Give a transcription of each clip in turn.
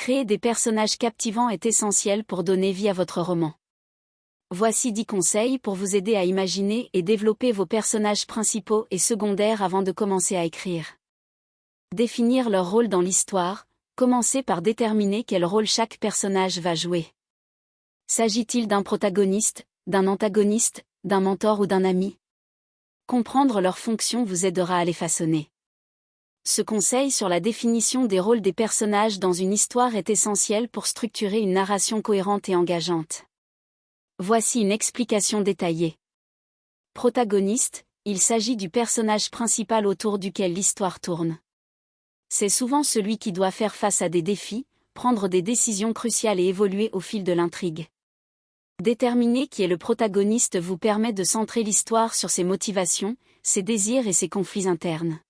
Créer des personnages captivants est essentiel pour donner vie à votre roman. Voici 10 conseils pour vous aider à imaginer et développer vos personnages principaux et secondaires avant de commencer à écrire. Définir leur rôle dans l'histoire, commencez par déterminer quel rôle chaque personnage va jouer. S'agit-il d'un protagoniste, d'un antagoniste, d'un mentor ou d'un ami? Comprendre leurs fonctions vous aidera à les façonner. Ce conseil sur la définition des rôles des personnages dans une histoire est essentiel pour structurer une narration cohérente et engageante. Voici une explication détaillée. Protagoniste, il s'agit du personnage principal autour duquel l'histoire tourne. C'est souvent celui qui doit faire face à des défis, prendre des décisions cruciales et évoluer au fil de l'intrigue. Déterminer qui est le protagoniste vous permet de centrer l'histoire sur ses motivations, ses désirs et ses conflits internes.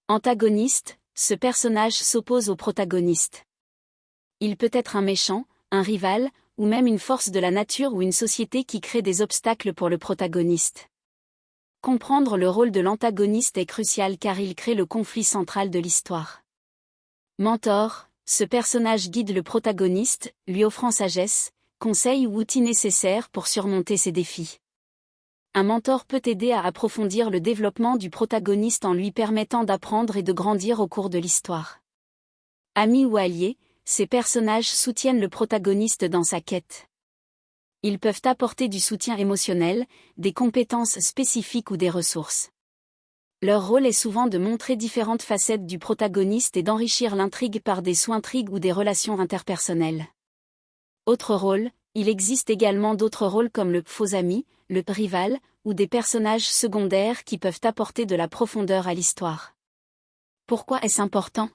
Antagoniste, ce personnage s'oppose au protagoniste. Il peut être un méchant, un rival, ou même une force de la nature ou une société qui crée des obstacles pour le protagoniste. Comprendre le rôle de l'antagoniste est crucial car il crée le conflit central de l'histoire. Mentor, ce personnage guide le protagoniste, lui offrant sagesse, conseils ou outils nécessaires pour surmonter ses défis. Un mentor peut aider à approfondir le développement du protagoniste en lui permettant d'apprendre et de grandir au cours de l'histoire. Amis ou alliés, ces personnages soutiennent le protagoniste dans sa quête. Ils peuvent apporter du soutien émotionnel, des compétences spécifiques ou des ressources. Leur rôle est souvent de montrer différentes facettes du protagoniste et d'enrichir l'intrigue par des sous-intrigues ou des relations interpersonnelles. Autre rôle, il existe également d'autres rôles comme le faux ami, le rival, ou des personnages secondaires qui peuvent apporter de la profondeur à l'histoire. Pourquoi est-ce important?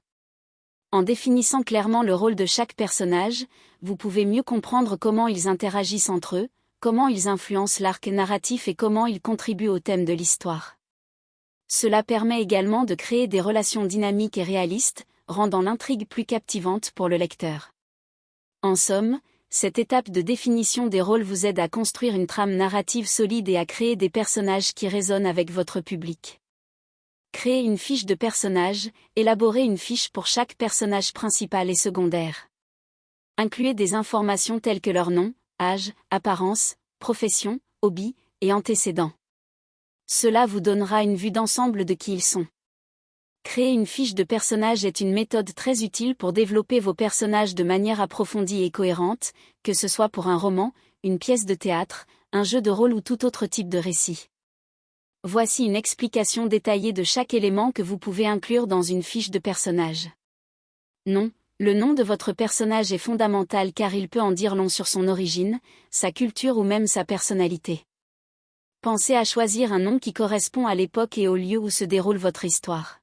En définissant clairement le rôle de chaque personnage, vous pouvez mieux comprendre comment ils interagissent entre eux, comment ils influencent l'arc narratif et comment ils contribuent au thème de l'histoire. Cela permet également de créer des relations dynamiques et réalistes, rendant l'intrigue plus captivante pour le lecteur. En somme, cette étape de définition des rôles vous aide à construire une trame narrative solide et à créer des personnages qui résonnent avec votre public. Créez une fiche de personnage, élaborez une fiche pour chaque personnage principal et secondaire. Incluez des informations telles que leur nom, âge, apparence, profession, hobby et antécédents. Cela vous donnera une vue d'ensemble de qui ils sont. Créer une fiche de personnage est une méthode très utile pour développer vos personnages de manière approfondie et cohérente, que ce soit pour un roman, une pièce de théâtre, un jeu de rôle ou tout autre type de récit. Voici une explication détaillée de chaque élément que vous pouvez inclure dans une fiche de personnage. Nom. Le nom de votre personnage est fondamental car il peut en dire long sur son origine, sa culture ou même sa personnalité. Pensez à choisir un nom qui correspond à l'époque et au lieu où se déroule votre histoire.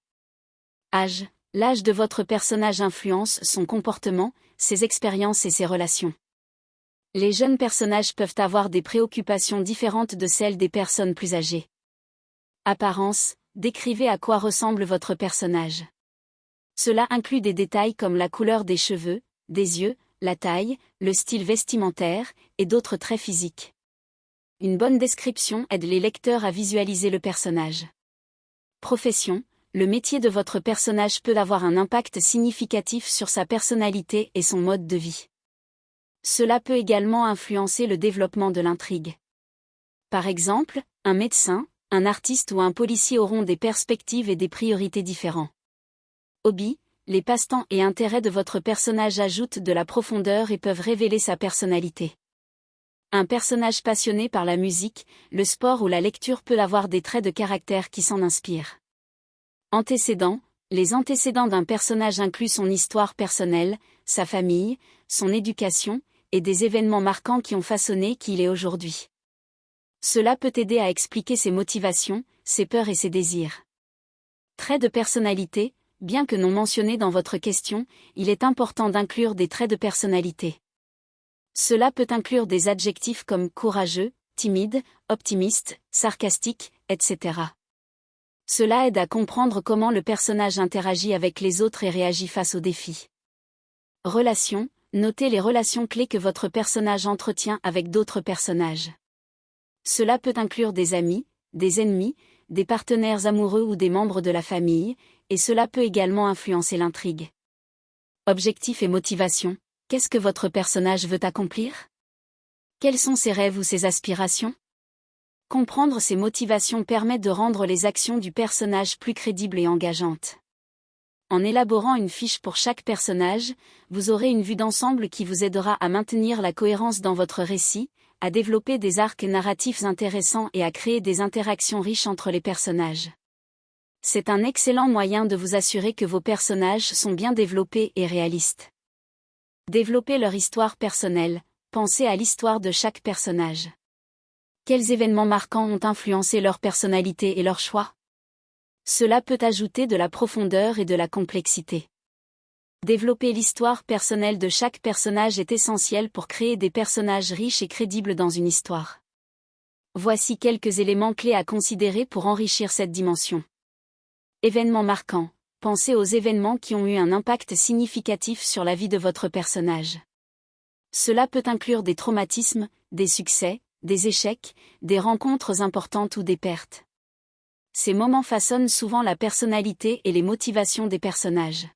Âge. L'âge de votre personnage influence son comportement, ses expériences et ses relations. Les jeunes personnages peuvent avoir des préoccupations différentes de celles des personnes plus âgées. Apparence. Décrivez à quoi ressemble votre personnage. Cela inclut des détails comme la couleur des cheveux, des yeux, la taille, le style vestimentaire, et d'autres traits physiques. Une bonne description aide les lecteurs à visualiser le personnage. Profession. Le métier de votre personnage peut avoir un impact significatif sur sa personnalité et son mode de vie. Cela peut également influencer le développement de l'intrigue. Par exemple, un médecin, un artiste ou un policier auront des perspectives et des priorités différents. Hobby. Les passe-temps et intérêts de votre personnage ajoutent de la profondeur et peuvent révéler sa personnalité. Un personnage passionné par la musique, le sport ou la lecture peut avoir des traits de caractère qui s'en inspirent. Antécédents. Les antécédents d'un personnage incluent son histoire personnelle, sa famille, son éducation, et des événements marquants qui ont façonné qui il est aujourd'hui. Cela peut aider à expliquer ses motivations, ses peurs et ses désirs. Traits de personnalité. Bien que non mentionnés dans votre question, il est important d'inclure des traits de personnalité. Cela peut inclure des adjectifs comme courageux, timide, optimiste, sarcastique, etc. Cela aide à comprendre comment le personnage interagit avec les autres et réagit face aux défis. Relations. Notez les relations clés que votre personnage entretient avec d'autres personnages. Cela peut inclure des amis, des ennemis, des partenaires amoureux ou des membres de la famille, et cela peut également influencer l'intrigue. Objectifs et motivation. Qu'est-ce que votre personnage veut accomplir? Quels sont ses rêves ou ses aspirations? Comprendre ses motivations permet de rendre les actions du personnage plus crédibles et engageantes. En élaborant une fiche pour chaque personnage, vous aurez une vue d'ensemble qui vous aidera à maintenir la cohérence dans votre récit, à développer des arcs narratifs intéressants et à créer des interactions riches entre les personnages. C'est un excellent moyen de vous assurer que vos personnages sont bien développés et réalistes. Développer leur histoire personnelle. Pensez à l'histoire de chaque personnage. Quels événements marquants ont influencé leur personnalité et leur choix? Cela peut ajouter de la profondeur et de la complexité. Développer l'histoire personnelle de chaque personnage est essentiel pour créer des personnages riches et crédibles dans une histoire. Voici quelques éléments clés à considérer pour enrichir cette dimension. Événements marquants. Pensez aux événements qui ont eu un impact significatif sur la vie de votre personnage. Cela peut inclure des traumatismes, des succès, des échecs, des rencontres importantes ou des pertes. Ces moments façonnent souvent la personnalité et les motivations des personnages.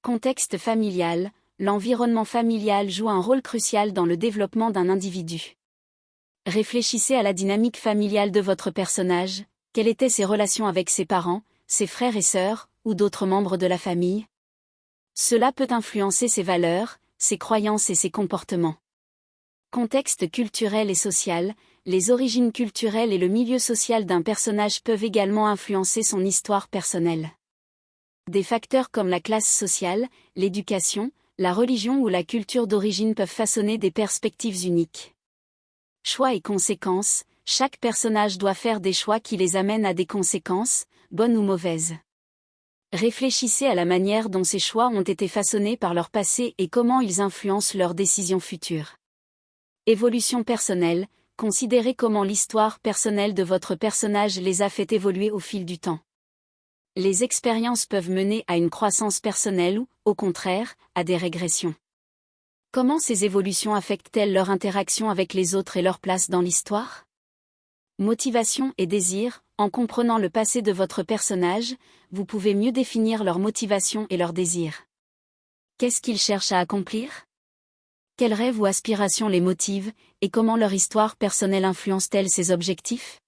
Contexte familial. L'environnement familial joue un rôle crucial dans le développement d'un individu. Réfléchissez à la dynamique familiale de votre personnage. Quelles étaient ses relations avec ses parents, ses frères et sœurs, ou d'autres membres de la famille? Cela peut influencer ses valeurs, ses croyances et ses comportements. Contexte culturel et social. Les origines culturelles et le milieu social d'un personnage peuvent également influencer son histoire personnelle. Des facteurs comme la classe sociale, l'éducation, la religion ou la culture d'origine peuvent façonner des perspectives uniques. Choix et conséquences. Chaque personnage doit faire des choix qui les amènent à des conséquences, bonnes ou mauvaises. Réfléchissez à la manière dont ces choix ont été façonnés par leur passé et comment ils influencent leurs décisions futures. Évolution personnelle. Considérez comment l'histoire personnelle de votre personnage les a fait évoluer au fil du temps. Les expériences peuvent mener à une croissance personnelle ou, au contraire, à des régressions. Comment ces évolutions affectent-elles leur interaction avec les autres et leur place dans l'histoire? Motivation et désir. En comprenant le passé de votre personnage, vous pouvez mieux définir leurs motivations et leurs désirs. Qu'est-ce qu'ils cherchent à accomplir? Quels rêves ou aspirations les motivent, et comment leur histoire personnelle influence-t-elle ces objectifs?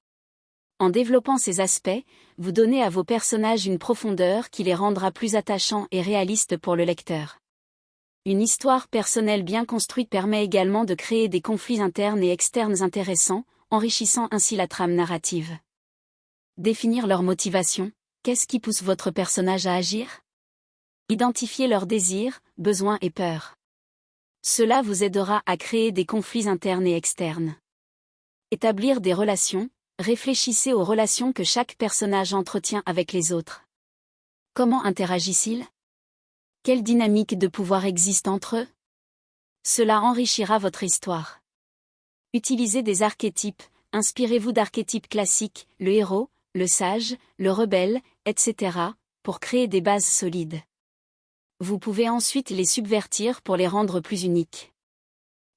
En développant ces aspects, vous donnez à vos personnages une profondeur qui les rendra plus attachants et réalistes pour le lecteur. Une histoire personnelle bien construite permet également de créer des conflits internes et externes intéressants, enrichissant ainsi la trame narrative. Définir leurs motivations. Qu'est-ce qui pousse votre personnage à agir? Identifier leurs désirs, besoins et peurs. Cela vous aidera à créer des conflits internes et externes. Établir des relations. Réfléchissez aux relations que chaque personnage entretient avec les autres. Comment interagissent-ils? Quelle dynamique de pouvoir existe entre eux? Cela enrichira votre histoire. Utilisez des archétypes. Inspirez-vous d'archétypes classiques, le héros, le sage, le rebelle, etc., pour créer des bases solides. Vous pouvez ensuite les subvertir pour les rendre plus uniques.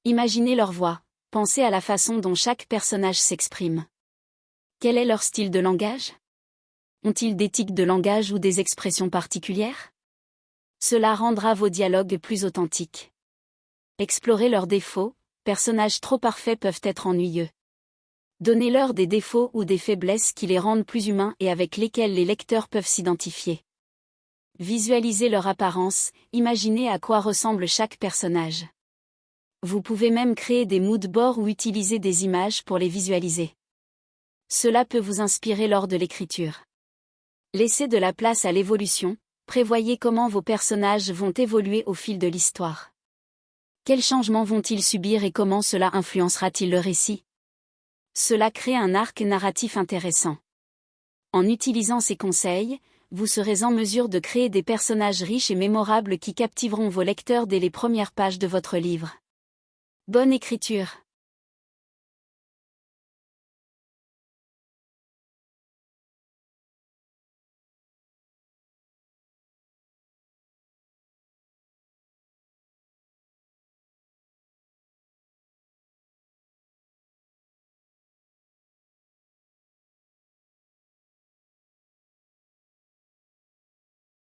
Imaginez leur voix. Pensez à la façon dont chaque personnage s'exprime. Quel est leur style de langage? Ont-ils des tics de langage ou des expressions particulières? Cela rendra vos dialogues plus authentiques. Explorez leurs défauts. Personnages trop parfaits peuvent être ennuyeux. Donnez-leur des défauts ou des faiblesses qui les rendent plus humains et avec lesquels les lecteurs peuvent s'identifier. Visualisez leur apparence, imaginez à quoi ressemble chaque personnage. Vous pouvez même créer des mood boards ou utiliser des images pour les visualiser. Cela peut vous inspirer lors de l'écriture. Laissez de la place à l'évolution, prévoyez comment vos personnages vont évoluer au fil de l'histoire. Quels changements vont-ils subir et comment cela influencera-t-il le récit? Cela crée un arc narratif intéressant. En utilisant ces conseils, vous serez en mesure de créer des personnages riches et mémorables qui captiveront vos lecteurs dès les premières pages de votre livre. Bonne écriture!